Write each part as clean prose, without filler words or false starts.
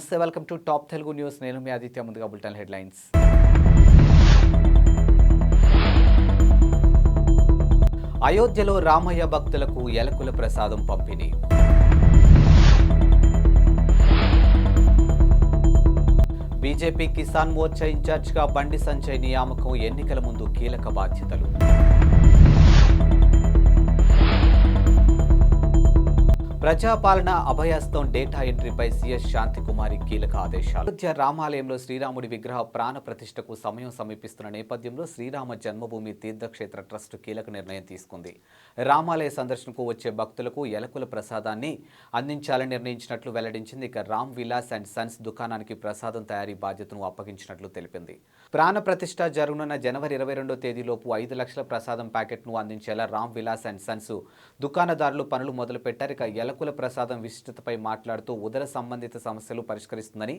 నమస్తే, welcome to top Telugu news. నేను మీ ఆదిత్య. ముందుగా బులెటిన్ హెడ్లైన్స్. అయోధ్యలో రామయ్య భక్తులకు ఎలకుల ప్రసాదం పంపిణీ. బీజేపీ కిసాన్ మోర్చా ఇన్ఛార్జిగా బండి సంజయ్ నియామకం ఎన్నికల ముందు కీలక బాధ్యతలు. ప్రజాపాలన అభయస్తం డేటా ఎంట్రీపై సీఎస్ శాంతికుమారి కీలక ఆదేశాలు. అయోధ్య రామాలయంలో శ్రీరాముడి విగ్రహ ప్రాణ ప్రతిష్టకు సమయం సమీపిస్తున్న నేపథ్యంలో శ్రీరామ జన్మభూమి తీర్థక్షేత్ర ట్రస్ట్ కీలక నిర్ణయం తీసుకుంది. రామాలయ సందర్శనకు వచ్చే భక్తులకు ఎలకుల ప్రసాదాన్ని అందించాలని నిర్ణయించినట్లు వెల్లడించింది. ఇక రామ్ విలాస్ అండ్ సన్స్ దుకాణానికి ప్రసాదం తయారీ బాధ్యతను అప్పగించినట్లు తెలిపింది. ప్రాణ ప్రతిష్ట జరగనున్న జనవరి 22వ తేదీలోపు 5 లక్షల ప్రసాదం ప్యాకెట్ను అందించేలా రామ్ విలాస్ అండ్ సన్స్ దుకాణదారులు పనులు మొదలుపెట్టారు. ఇక ఎలకుల ప్రసాదం విశిష్టతపై మాట్లాడుతూ ఉదర సంబంధిత సమస్యలు పరిష్కరిస్తుందని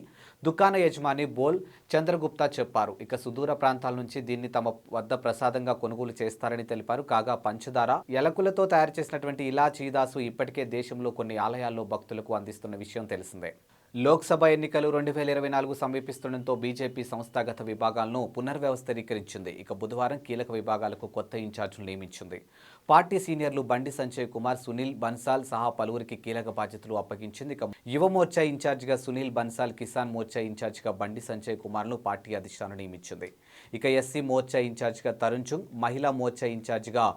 దుకాణ యజమాని బోల్ చంద్రగుప్తా చెప్పారు. ఇక సుదూర ప్రాంతాల నుంచి దీన్ని తమ వద్ద ప్రసాదంగా కొనుగోలు చేస్తారని తెలిపారు. కాగా పంచదార, ఎలకులతో తయారు చేసినటువంటి ఇలాచీ దాసు ఇప్పటికే దేశంలో కొన్ని ఆలయాల్లో భక్తులకు అందిస్తున్న విషయం తెలిసిందే. లోక్సభ ఎన్నికలు 2024 సమీపిస్తుండటంతో బీజేపీ సంస్థాగత విభాగాలను పునర్వ్యవస్థీకరించింది. ఇక బుధవారం కీలక విభాగాలకు కొత్త ఇన్ఛార్జీలు నియమించింది. పార్టీ సీనియర్లు బండి సంజయ్ కుమార్, సునీల్ బన్సాల్ సహా పలువురికి కీలక బాధ్యతలు అప్పగించింది. ఇక యువ మోర్చా ఇన్ఛార్జిగా సునీల్ బన్సాల్, కిసాన్ మోర్చా ఇన్ఛార్జిగా బండి సంజయ్ కుమార్ను పార్టీ అధిష్టానం నియమించింది. ఇక ఎస్సీ మోర్చా ఇన్ఛార్జిగా తరుణ్ చుంగ్, మహిళా మోర్చా ఇన్ఛార్జిగా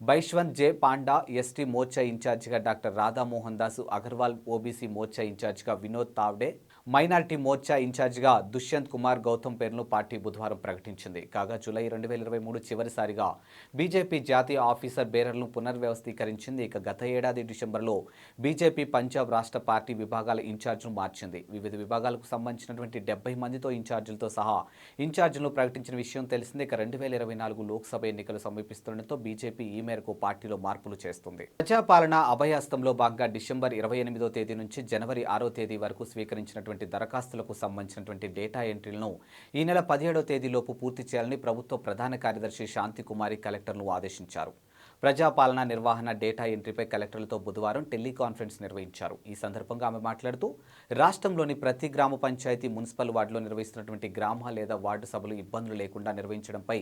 బైష్వంత్ జే పాండా, ఎస్టీ మోర్చా ఇన్ఛార్జిగా డాక్టర్ రాధామోహన్ దాసు అగర్వాల్, ఓబీసీ మోర్చా ఇన్ఛార్జిగా వినోద్ తావ్డే, మైనార్టీ మోర్చా ఇన్ఛార్జిగా దుష్యంత్ కుమార్ గౌతమ్ పేర్లను పార్టీ బుధవారం ప్రకటించింది. కాగా జూలై 2023 చివరిసారిగా బీజేపీ జాతీయ ఆఫీసర్ బేరర్లను పునర్వ్యవస్థీకరించింది. ఇక గత ఏడాది డిసెంబర్లో బీజేపీ పంజాబ్ రాష్ట్ర పార్టీ విభాగాల ఇన్ఛార్జిను మార్చింది. వివిధ విభాగాలకు సంబంధించినటువంటి 70 మందితో ఇన్ఛార్జీలతో సహా ఇన్ఛార్జీలను ప్రకటించిన విషయం తెలిసిందే. ఇక 2024 లోక్సభ ఎన్నికలు సమీపిస్తుండటంతో బీజేపీ ఈ మేరకు పార్టీలో మార్పులు చేస్తుంది. ప్రజాపాలన అభయహస్తంలో భాగంగా డిసెంబర్ 28వ తేదీ నుంచి జనవరి 6వ తేదీ వరకు స్వీకరించినటువంటి దరఖాస్తులకు సంబంధించినటువంటి డేటా ఎంట్రీలను ఈ నెల 17వ తేదీలోపు పూర్తి చేయాలని ప్రభుత్వ ప్రధాన కార్యదర్శి శాంతికుమారి కలెక్టర్ను ఆదేశించారు. ప్రజాపాలన నిర్వహణ డేటా ఎంట్రీపై కలెక్టర్లతో బుధవారం టెలికాన్ఫరెన్స్ నిర్వహించారు. ఈ సందర్భంగా ఆమె మాట్లాడుతూ రాష్ట్రంలోని ప్రతి గ్రామ పంచాయతీ, మున్సిపల్ వార్డులో నిర్వహిస్తున్నటువంటి గ్రామ లేదా వార్డు సభలు ఇబ్బందులు లేకుండా నిర్వహించడంపై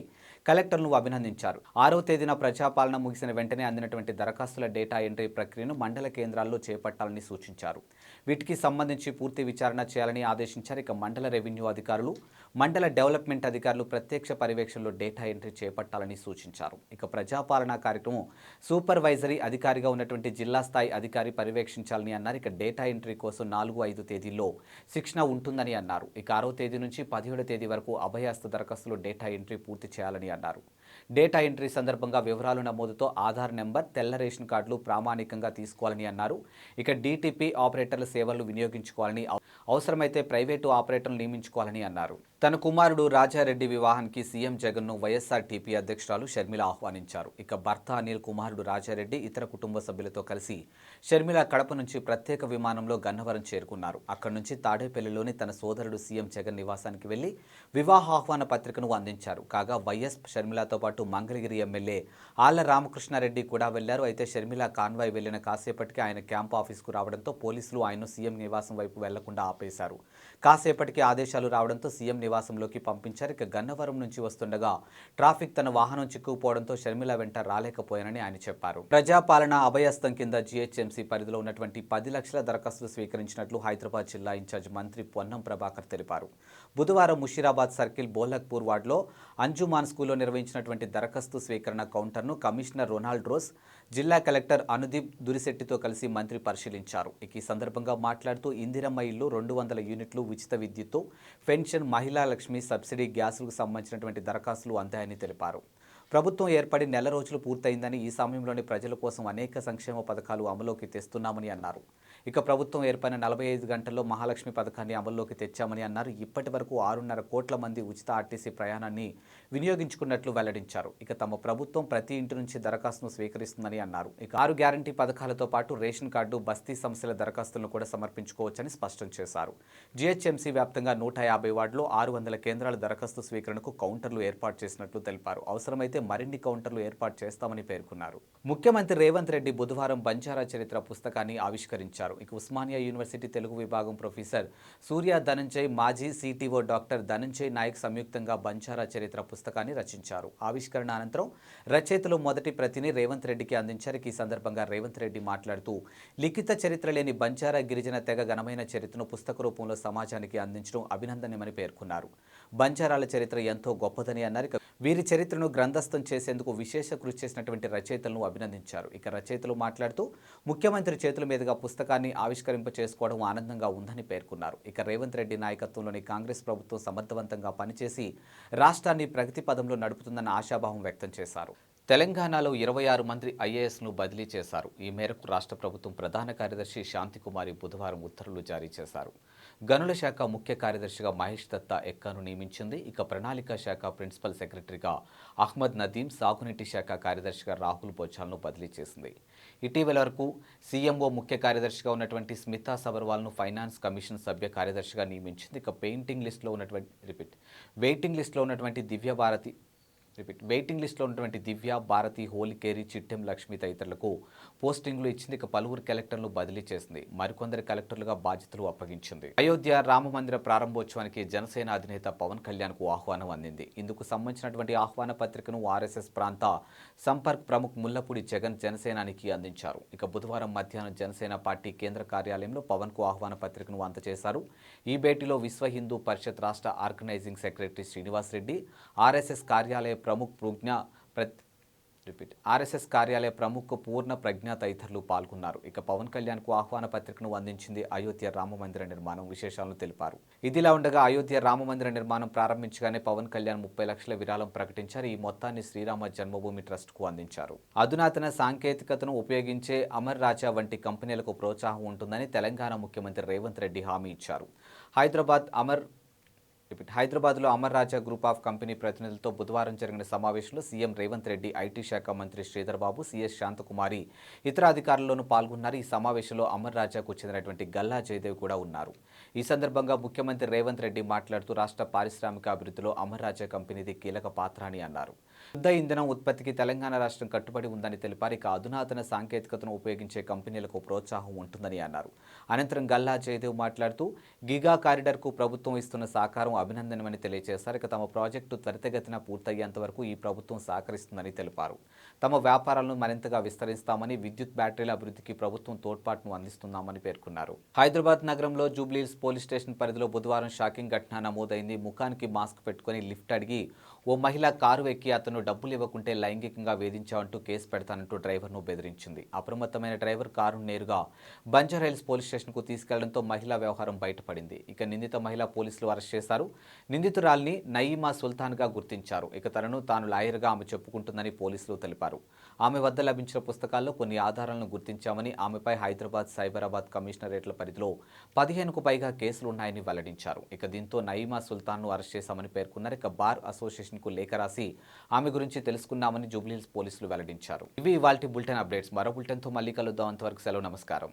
కలెక్టర్ను అభినందించారు. 6వ తేదీన ప్రజాపాలన ముగిసిన వెంటనే అందినటువంటి దరఖాస్తుల డేటా ఎంట్రీ ప్రక్రియను మండల కేంద్రాల్లో చేపట్టాలని సూచించారు. వీటికి సంబంధించి పూర్తి విచారణ చేయాలని ఆదేశించారు. ఇక మండల రెవెన్యూ అధికారులు, మండల డెవలప్మెంట్ అధికారులు ప్రత్యక్ష పర్యవేక్షణలో డేటా ఎంట్రీ చేపట్టాలని సూచించారు. ఇక ప్రజాపాలన కార్యక్రమం సూపర్వైజరీ అధికారిగా ఉన్నటువంటి జిల్లా స్థాయి అధికారి పర్యవేక్షించాలని అన్నారు. ఇక డేటా ఎంట్రీ కోసం 4-5 తేదీల్లో శిక్షణ ఉంటుందని అన్నారు. ఇక 6వ తేదీ నుంచి 17వ తేదీ వరకు అభయహస్త దరఖాస్తులు డేటా ఎంట్రీ పూర్తి చేయాలని అన్నారు. డేటా ఎంట్రీ సందర్భంగా వివరాలు నమోదుతో ఆధార్ నెంబర్, తెల్ల రేషన్ కార్డులు ప్రామాణికంగా తీసుకోవాలని అన్నారు. ఇక డీటీపీ ఆపరేటర్ల సేవలను వినియోగించుకోవాలని, అవసరమైతే ప్రైవేటు ఆపరేటర్లు నియమించుకోవాలని అన్నారు. తన కుమారుడు రాజారెడ్డి వివాహానికి సీఎం జగన్ను వైఎస్ఆర్టీపీ అధ్యక్షురాలు షర్మిల ఆహ్వానించారు. ఇక భర్త అనిల్, కుమారుడు రాజారెడ్డి ఇతర కుటుంబ సభ్యులతో కలిసి షర్మిల కడప నుంచి ప్రత్యేక విమానంలో గన్నవరం చేరుకున్నారు. అక్కడి నుంచి తాడేపల్లిలోని తన సోదరుడు సీఎం జగన్ నివాసానికి వెళ్లి వివాహ ఆహ్వాన పత్రికను అందించారు. కాగా వైఎస్ షర్మిలతో పాటు మంగళగిరి ఎమ్మెల్యే ఆళ్ల రామకృష్ణారెడ్డి కూడా వెళ్లారు. అయితే షర్మిల కాన్వాయ్ వెళ్లిన కాసేపటికి ఆయన క్యాంప్ ఆఫీస్కు రావడంతో పోలీసులు ఆయన్ను సీఎం నివాసం వైపు వెళ్లకుండా ఆపేశారు. కాసేపటికి ఆదేశాలు రావడంతో సీఎం నివాసంలోకి పంపించారు. ఇక గన్నవరం నుంచి వస్తుండగా ట్రాఫిక్ తన వాహనం చిక్కుకుపోవడంతో షర్మిల వెంట రాలేకపోయానని ఆయన చెప్పారు. ప్రజాపాలన అభయహస్తం కింద జీహెచ్ఎంసీ పరిధిలో ఉన్నటువంటి 10 లక్షల దరఖాస్తులు స్వీకరించినట్లు హైదరాబాద్ జిల్లా ఇన్ఛార్జ్ మంత్రి పొన్నం ప్రభాకర్ తెలిపారు. బుధవారం ముషీరాబాద్ సర్కిల్ బోలక్పూర్ వార్డులో అంజుమాన్ స్కూల్లో నిర్వహించినటువంటి దరఖాస్తు స్వీకరణ కౌంటర్ను కమిషనర్ రొనాల్డ్ రోస్, జిల్లా కలెక్టర్ అనుదీప్ దురిశెట్టితో కలిసి మంత్రి పరిశీలించారు. ఇక ఈ సందర్భంగా మాట్లాడుతూ ఇందిరమ్మ ఇల్లు, 200 యూనిట్లు ఉచిత విద్యుత్తు, పెన్షన్, మహిళా లక్ష్మి, సబ్సిడీ గ్యాసులకు సంబంధించినటువంటి దరఖాస్తులు అందాయని తెలిపారు. ప్రభుత్వం ఏర్పడి నెల రోజులు పూర్తయిందని, ఈ సమయంలోని ప్రజల కోసం అనేక సంక్షేమ పథకాలు అమలులోకి తెస్తున్నామని అన్నారు. ఇక ప్రభుత్వం ఏర్పడిన 45 గంటల్లో మహాలక్ష్మి పథకాన్ని అమల్లోకి తెచ్చామని అన్నారు. ఇప్పటి వరకు 6.5 కోట్ల మంది ఉచిత ఆర్టీసీ ప్రయాణాన్ని వినియోగించుకున్నట్లు వెల్లడించారు. ఇక తమ ప్రభుత్వం ప్రతి ఇంటి నుంచి దరఖాస్తును స్వీకరిస్తుందని అన్నారు. ఇక 6 గ్యారంటీ పథకాలతో పాటు రేషన్ కార్డు, బస్తీ సమస్యల దరఖాస్తులను కూడా సమర్పించుకోవచ్చని స్పష్టం చేశారు. జీహెచ్ఎంసీ వ్యాప్తంగా 150 వార్డులో 600 కేంద్రాల దరఖాస్తు స్వీకరణకు కౌంటర్లు ఏర్పాటు చేసినట్లు తెలిపారు. అవసరమైతే మరిన్ని కౌంటర్లు ఏర్పాటు చేస్తామని పేర్కొన్నారు. ముఖ్యమంత్రి రేవంత్ రెడ్డి బుధవారం బంజారా చరిత్ర పుస్తకాన్ని ఆవిష్కరించారు. వెల్లడించారు. ఇక ఉస్మానియా యూనివర్సిటీ తెలుగు విభాగం ప్రొఫెసర్ సూర్య ధనంజయ్, మాజీ సిటిఓ డాక్టర్ ధనంజయ్ నాయక్ సంయుక్తంగా బంజారా చరిత్ర పుస్తకాన్ని రచించారు. ఆవిష్కరణ అనంతరం రచయితలు మొదటి ప్రతిని రేవంత్ రెడ్డికి అందించారు. ఈ సందర్భంగా రేవంత్ రెడ్డి మాట్లాడుతూ లిఖిత చరిత్ర లేని బంజారా గిరిజన తెగ ఘనమైన చరిత్రను పుస్తక రూపంలో సమాజానికి అందించడం అభినందనీయమని పేర్కొన్నారు. బంజారాల చరిత్ర ఎంతో గొప్పదని అన్నారు. వీరి చరిత్రను గ్రంథస్థం చేసేందుకు విశేష కృషి చేసినటువంటి రచయితలను అభినందించారు. ఇక రచయితలు మాట్లాడుతూ ముఖ్యమంత్రి చేతుల మీదుగా పుస్తకాన్ని ఆవిష్కరింప చేసుకోవడం ఆనందంగా ఉందని పేర్కొన్నారు. ఇక రేవంత్ రెడ్డి నాయకత్వంలోని కాంగ్రెస్ ప్రభుత్వం సమర్థవంతంగా పనిచేసి రాష్ట్రాన్ని ప్రగతి పదంలో నడుపుతుందన్న ఆశాభావం వ్యక్తం చేశారు. తెలంగాణలో 26 మంది ఐఏఎస్ను బదిలీ చేశారు. ఈ మేరకు రాష్ట్ర ప్రభుత్వం ప్రధాన కార్యదర్శి శాంతికుమారి బుధవారం ఉత్తర్వులు జారీ చేశారు. గనుల శాఖ ముఖ్య కార్యదర్శిగా మహేష్ దత్తా ఎక్కాను నియమించింది. ఇక ప్రణాళిక శాఖ ప్రిన్సిపల్ సెక్రటరీగా అహ్మద్ నదీం, సాగునీటి శాఖ కార్యదర్శిగా రాహుల్ బొచ్చాల్ను బదిలీ చేసింది. ఇటీవల వరకు సీఎంఓ ముఖ్య కార్యదర్శిగా ఉన్నటువంటి స్మితా సబర్వాల్ను ఫైనాన్స్ కమిషన్ సభ్య కార్యదర్శిగా నియమించింది. ఇక వెయిటింగ్ లిస్టులో ఉన్నటువంటి వెయిటింగ్ లిస్టులో ఉన్నటువంటి దివ్య, భారతి, హోలికేరి, చిట్టెం లక్ష్మి తదితరులకు పోస్టింగ్లు ఇచ్చింది. ఇక పలువురు కలెక్టర్లు బదిలీ చేసింది. మరికొందరు కలెక్టర్లుగా బాధ్యతలు అప్పగించింది. అయోధ్య రామమందిర ప్రారంభోత్సవానికి జనసేన అధినేత పవన్ కళ్యాణ్కు ఆహ్వానం అందింది. ఇందుకు సంబంధించినటువంటి ఆహ్వాన పత్రికను ఆర్ఎస్ఎస్ ప్రాంత సంపర్క్ ప్రముఖ్ ముల్లపూడి జగన్ జనసేనానికి అందించారు. ఇక బుధవారం మధ్యాహ్నం జనసేన పార్టీ కేంద్ర కార్యాలయంలో పవన్కు ఆహ్వాన పత్రికను అందజేశారు. ఈ భేటీలో విశ్వ హిందూ పరిషత్ రాష్ట్ర organising secretary Srinivas Reddy, RSS కార్యాలయ ప్రముఖ పూర్ణ ప్రజ్ఞ తదితరులు పాల్గొన్నారు. ఇక పవన్ కళ్యాణ్కు ఆహ్వాన పత్రికను అందించింది అయోధ్య రామమందిర నిర్మాణం విశేషాలను తెలిపారు. ఇదిలా ఉండగా అయోధ్య రామమందిర నిర్మాణం ప్రారంభించగానే పవన్ కళ్యాణ్ 30 లక్షల విరాళం ప్రకటించారు. ఈ మొత్తాన్ని శ్రీరామ జన్మభూమి ట్రస్ట్కు అందించారు. అధునాతన సాంకేతికతను ఉపయోగించే అమర్ రాజా వంటి కంపెనీలకు ప్రోత్సాహం ఉంటుందని తెలంగాణ ముఖ్యమంత్రి రేవంత్ రెడ్డి హామీ ఇచ్చారు. హైదరాబాద్లో అమర్ రాజా గ్రూప్ ఆఫ్ కంపెనీ ప్రతినిధులతో బుధవారం జరిగిన సమావేశంలో సీఎం రేవంత్ రెడ్డి, ఐటీ శాఖ మంత్రి శ్రీధర్ బాబు, సీఎస్ శాంతకుమారి ఇతర అధికారులను పాల్గొన్నారు. ఈ సమావేశంలో అమర్ రాజాకు చెందినటువంటి గల్లా జయదేవ్ కూడా ఉన్నారు. ఈ సందర్భంగా ముఖ్యమంత్రి రేవంత్ రెడ్డి మాట్లాడుతూ రాష్ట్ర పారిశ్రామిక అభివృద్ధిలో అమర్ రాజా కంపెనీది కీలక పాత్ర అని అన్నారు. శుద్ధ ఇంధనం ఉత్పత్తికి తెలంగాణ రాష్ట్రం కట్టుబడి ఉందని తెలిపారు. ఇక అధునాతన సాంకేతికతను ఉపయోగించే కంపెనీలకు ప్రోత్సాహం ఉంటుందని అన్నారు. అనంతరం గల్లా జయదేవ్ మాట్లాడుతూ గిగా కారిడార్కు ప్రభుత్వం ఇస్తున్న సహకారం అభినందనమని తెలియజేశారు. ఇక తమ ప్రాజెక్టు త్వరితగతిన పూర్తయ్యేంత వరకు ఈ ప్రభుత్వం సహకరిస్తుందని తెలిపారు. తమ వ్యాపారాలను మరింతగా విస్తరిస్తామని, విద్యుత్ బ్యాటరీల అభివృద్ధికి ప్రభుత్వం తోడ్పాటును అందిస్తున్నామని పేర్కొన్నారు. హైదరాబాద్ నగరంలో జూబ్లీహిల్స్ పోలీస్ స్టేషన్ పరిధిలో బుధవారం షాకింగ్ ఘటన నమోదైంది. ముఖానికి మాస్క్ పెట్టుకుని లిఫ్ట్ అడిగి ఓ మహిళ కారు ఎక్కి అతను డబ్బులు ఇవ్వకుంటే లైంగికంగా వేధించావంటూ కేసు పెడతానంటూ డ్రైవర్ను బెదిరించింది. అప్రమత్తమైన డ్రైవర్ కారును నేరుగా బంజారాహిల్స్ పోలీస్ స్టేషన్కు తీసుకెళ్లడంతో మహిళా వ్యవహారం బయటపడింది. ఇక నిందిత మహిళా పోలీసులు అరెస్ట్ చేశారు. నిందితురాల్ని నయీమా సుల్తాన్గా గుర్తించారు. ఇక తనను తాను లాయర్గా ఆమె చెప్పుకుంటుందని పోలీసులు తెలిపారు. ఆమె వద్ద లభించిన పుస్తకాల్లో కొన్ని ఆధారాలను గుర్తించామని, ఆమెపై హైదరాబాద్, సైబరాబాద్ కమిషనరేట్ల పరిధిలో 15కు పైగా కేసులున్నాయని వెల్లడించారు. ఇక దీంతో నయీమా సుల్తాన్ను అరెస్ట్ చేశామని పేర్కొన్నారు. ఇక బార్ అసోసియేషన్కు లేఖ రాసి ఆమె గురించి తెలుసుకున్నామని జూబ్లీహిల్స్ పోలీసులు వెల్లడించారు. ఇవి ఇవాల్టి బులెటిన్ అప్డేట్స్. మరో బులెటిన్తో మళ్ళీ కలుద్దాం. అంతవరకు సెలవు, నమస్కారం.